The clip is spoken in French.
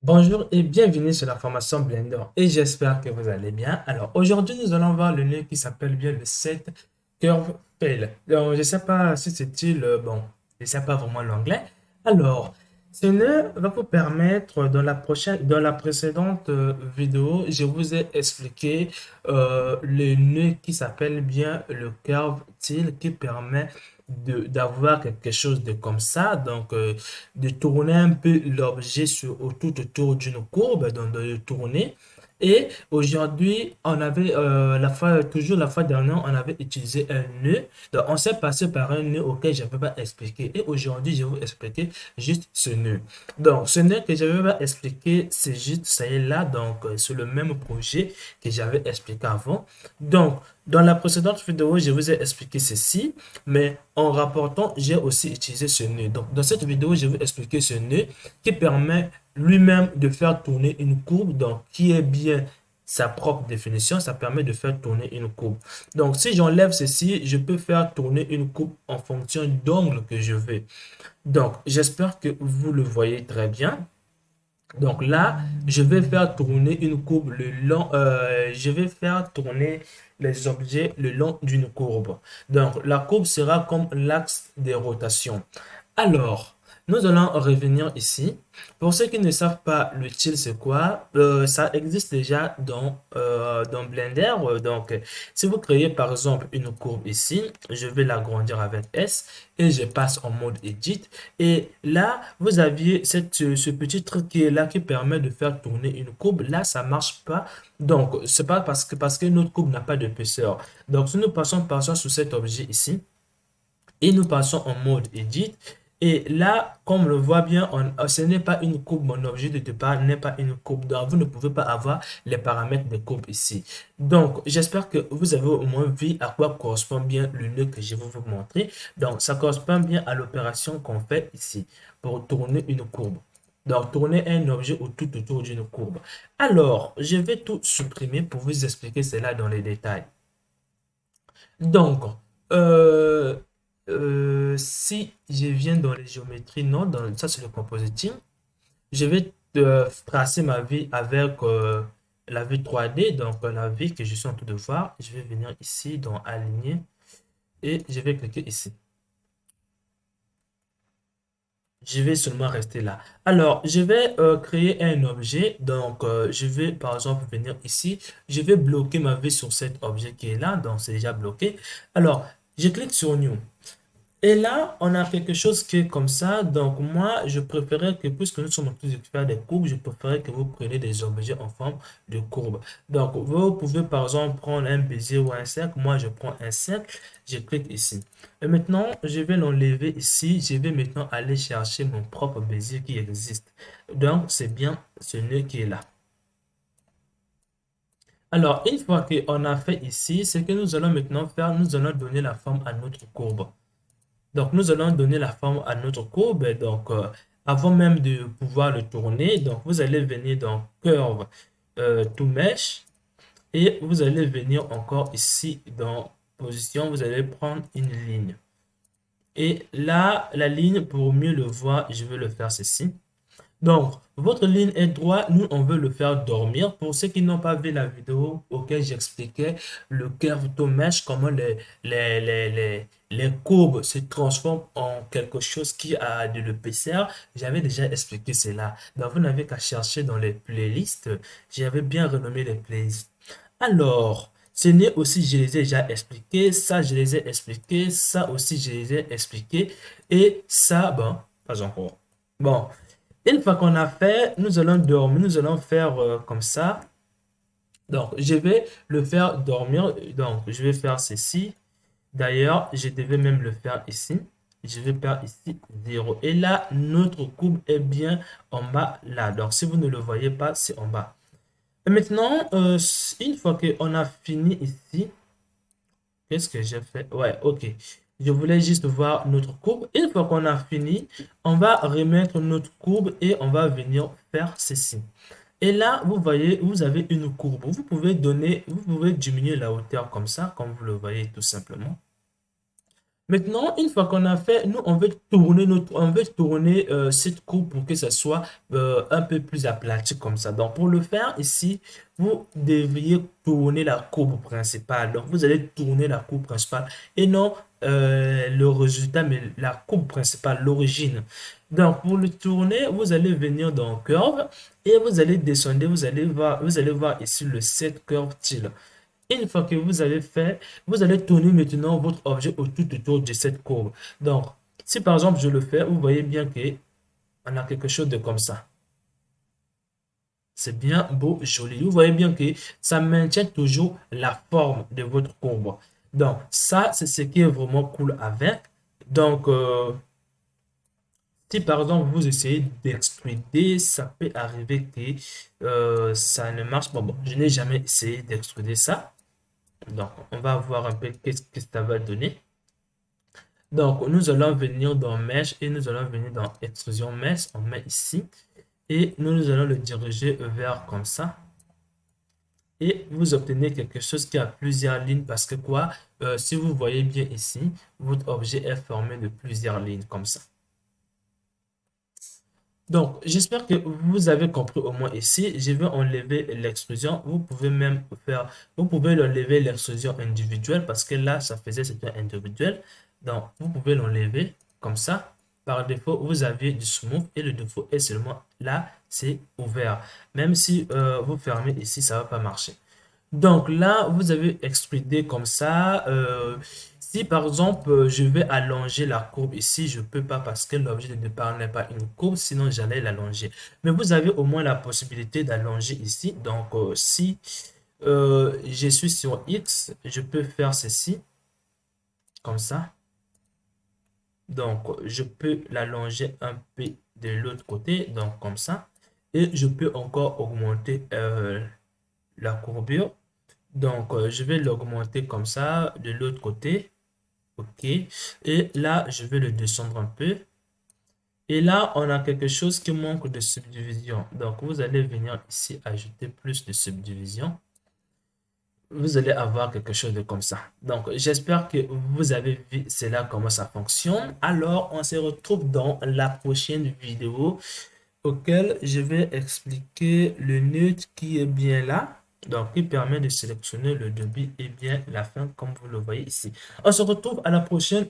Bonjour et bienvenue sur la formation Blender et j'espère que vous allez bien. Alors aujourd'hui nous allons voir le nœud qui s'appelle bien le set curve fail. Donc je ne sais pas si c'est-il bon, je ne sais pas vraiment l'anglais. Alors ce nœud va vous permettre dans la précédente vidéo, je vous ai expliqué le nœud qui s'appelle bien le curve till qui permet d'avoir quelque chose de comme ça. Donc de tourner un peu l'objet tout autour d'une courbe, donc de le tourner. Et aujourd'hui, on avait toujours la fois dernière, on avait utilisé un nœud. Donc, on s'est passé par un nœud auquel je ne vais pas expliquer. Et aujourd'hui, je vais vous expliquer juste ce nœud. Donc, ce nœud que je vais pas expliquer, c'est juste, ça y est là. Donc, c'est le même projet que j'avais expliqué avant. Donc, dans la précédente vidéo, je vous ai expliqué ceci, mais en rapportant, j'ai aussi utilisé ce nœud. Donc, dans cette vidéo, je vais expliquer ce nœud qui permet lui-même de faire tourner une courbe, donc qui est bien sa propre définition, ça permet de faire tourner une courbe. Donc, si j'enlève ceci, je peux faire tourner une courbe en fonction d'angle que je veux. Donc, j'espère que vous le voyez très bien. Donc là, je vais faire tourner une courbe le long, je vais faire tourner les objets le long d'une courbe. Donc la courbe sera comme l'axe des rotations. Alors, nous allons revenir ici. Pour ceux qui ne savent pas le till c'est quoi, ça existe déjà dans Blender. Donc, si vous créez par exemple une courbe ici, je vais l'agrandir avec S et je passe en mode Edit. Et là, vous aviez ce petit truc qui est là qui permet de faire tourner une courbe. Là, ça marche pas. Donc, c'est pas parce que notre courbe n'a pas d'épaisseur. Donc, si nous passons sur cet objet ici et nous passons en mode Edit. Et là, comme on le voit bien, ce n'est pas une courbe, mon objet de départ n'est pas une courbe. Donc, vous ne pouvez pas avoir les paramètres de courbe ici. Donc, j'espère que vous avez au moins vu à quoi correspond bien le nœud que je vais vous montrer. Donc, ça correspond bien à l'opération qu'on fait ici pour tourner une courbe. Donc, tourner un objet tout autour d'une courbe. Alors, je vais tout supprimer pour vous expliquer cela dans les détails. Donc, euh, si je viens dans les géométries, non, ça c'est le compositing, je vais tracer ma vie avec la vue 3D, donc la vie que je suis en train de voir. Je vais venir ici dans Aligner et je vais cliquer ici. Je vais seulement rester là. Alors, je vais créer un objet. Donc, je vais par exemple venir ici. Je vais bloquer ma vie sur cet objet qui est là. Donc, c'est déjà bloqué. Alors, je clique sur New. Et là, on a quelque chose qui est comme ça. Donc, moi, je préférais que, puisque nous sommes en train de faire des courbes, je préférais que vous preniez des objets en forme de courbe. Donc, vous pouvez, par exemple, prendre un baiser ou un cercle. Moi, je prends un cercle. Je clique ici. Et maintenant, je vais l'enlever ici. Je vais maintenant aller chercher mon propre baiser qui existe. Donc, c'est bien ce nœud qui est là. Alors, une fois qu'on a fait ici, ce que nous allons maintenant faire, nous allons donner la forme à notre courbe. Donc, nous allons donner la forme à notre courbe. Donc, avant même de pouvoir le tourner, donc vous allez venir dans Curve to Mesh et vous allez venir encore ici dans Position. Vous allez prendre une ligne. Et là, la ligne, pour mieux le voir, je vais le faire ceci. Donc, votre ligne est droite, nous, on veut le faire dormir. Pour ceux qui n'ont pas vu la vidéo auquel j'expliquais le curve to mesh, comment les courbes se transforment en quelque chose qui a de l'épaisseur, j'avais déjà expliqué cela. Donc, vous n'avez qu'à chercher dans les playlists. J'avais bien renommé les playlists. Alors, ce n'est aussi, je les ai déjà expliqués. Ça, je les ai expliqués. Ça aussi, je les ai expliqués. Et ça, bon, pas encore. Bon. Une fois qu'on a fait, nous allons dormir, nous allons faire comme ça. Donc, je vais le faire dormir. Donc, je vais faire ceci. D'ailleurs, je devais même le faire ici. Je vais faire ici 0. Et là, notre courbe est bien en bas là. Donc, si vous ne le voyez pas, c'est en bas. Et maintenant, une fois qu'on a fini ici, qu'est-ce que j'ai fait? Ouais, ok. Je voulais juste voir notre courbe. Une fois qu'on a fini, on va remettre notre courbe et on va venir faire ceci. Et là, vous voyez, vous avez une courbe. Vous pouvez diminuer la hauteur comme ça, comme vous le voyez tout simplement. Maintenant, une fois qu'on a fait, nous, on veut tourner cette courbe pour que ça soit un peu plus aplati comme ça. Donc, pour le faire ici, vous devriez tourner la courbe principale. Donc, vous allez tourner la courbe principale et non le résultat, mais la courbe principale, l'origine. Donc, pour le tourner, vous allez venir dans Curve et vous allez descendre. Vous allez voir ici le Set Curve Till. Une fois que vous avez fait, vous allez tourner maintenant votre objet autour de cette courbe. Donc, si par exemple je le fais, vous voyez bien que on a quelque chose de comme ça. C'est bien beau, joli. Vous voyez bien que ça maintient toujours la forme de votre courbe. Donc, ça, c'est ce qui est vraiment cool avec. Donc, si par exemple vous essayez d'extruder, ça peut arriver que ça ne marche pas. Bon, je n'ai jamais essayé d'extruder ça. Donc, on va voir un peu qu'est-ce que ça va donner. Donc, nous allons venir dans Mesh et nous allons venir dans Extrusion Mesh. On met ici et nous allons le diriger vers comme ça. Et vous obtenez quelque chose qui a plusieurs lignes parce que quoi, si vous voyez bien ici, votre objet est formé de plusieurs lignes comme ça. Donc, j'espère que vous avez compris au moins ici. Je vais enlever l'extrusion. Vous pouvez l'enlever l'extrusion individuelle parce que là, ça faisait c'était individuel. Donc, vous pouvez l'enlever comme ça. Par défaut, vous aviez du smooth et le défaut est seulement là, c'est ouvert. Même si vous fermez ici, ça ne va pas marcher. Donc là, vous avez extrudé comme ça. Si par exemple, je vais allonger la courbe ici, je ne peux pas parce que l'objet de départ n'est pas une courbe, sinon j'allais l'allonger. Mais vous avez au moins la possibilité d'allonger ici. Donc, si je suis sur X, je peux faire ceci, comme ça. Donc, je peux l'allonger un peu de l'autre côté, donc comme ça. Et je peux encore augmenter la courbure. Donc, je vais l'augmenter comme ça de l'autre côté. OK. Et là, je vais le descendre un peu. Et là, on a quelque chose qui manque de subdivision. Donc, vous allez venir ici ajouter plus de subdivision. Vous allez avoir quelque chose de comme ça. Donc, j'espère que vous avez vu cela, comment ça fonctionne. Alors, on se retrouve dans la prochaine vidéo auquel je vais expliquer le nœud qui est bien là. Donc, qui permet de sélectionner le début et bien la fin, comme vous le voyez ici. On se retrouve à la prochaine.